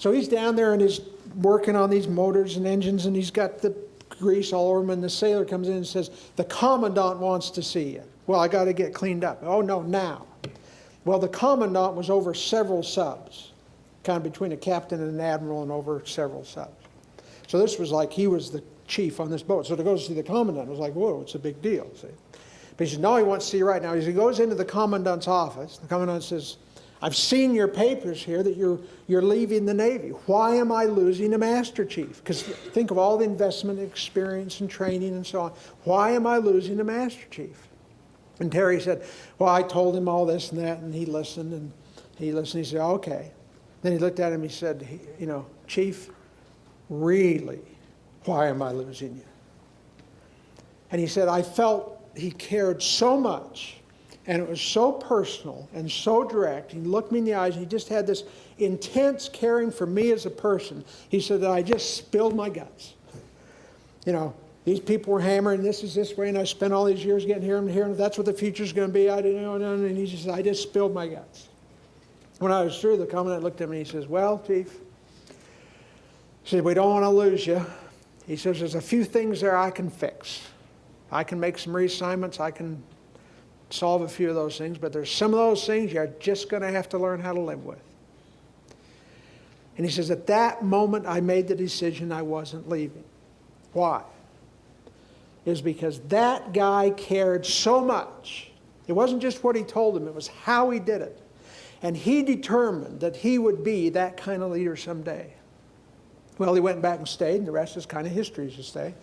So he's down there and he's working on these motors and engines, and he's got the grease all over him, and the sailor comes in and says, "The commandant wants to see you." "Well, I got to get cleaned up." "Oh, no, now." Well, the commandant was over several subs, kind of between a captain and an admiral and over several subs. So this was like he was the chief on this boat. So to go see the commandant was like, whoa, it's a big deal. See? But he said, no, he wants to see you right now. As he goes into the commandant's office, the commandant says, "I've seen your papers here that you're leaving the Navy. Why am I losing a Master Chief?" Because think of all the investment experience and training and so on. Why am I losing a Master Chief? And Terry said, well, I told him all this and that, and he listened, and he listened. He said, okay. Then he looked at him, he said, you know, "Chief, really, why am I losing you?" And he said, I felt he cared so much, and it was so personal and so direct. He looked me in the eyes, and he just had this intense caring for me as a person. He said that I just spilled my guts. You know, these people were hammering, this is this way, and I spent all these years getting here and here, and that's what the future's going to be. I didn't know, and he just said, I just spilled my guts. When I was through, the commandant looked at me and he says, well, Chief, he said, we don't want to lose you. He says, there's a few things there I can fix. I can make some reassignments. I can solve a few of those things, but there's some of those things you're just going to have to learn how to live with. And he says, at that moment, I made the decision I wasn't leaving. Why? It was because that guy cared so much. It wasn't just what he told him, it was how he did it. And he determined that he would be that kind of leader someday. Well, he went back and stayed, and the rest is kind of history, as you say.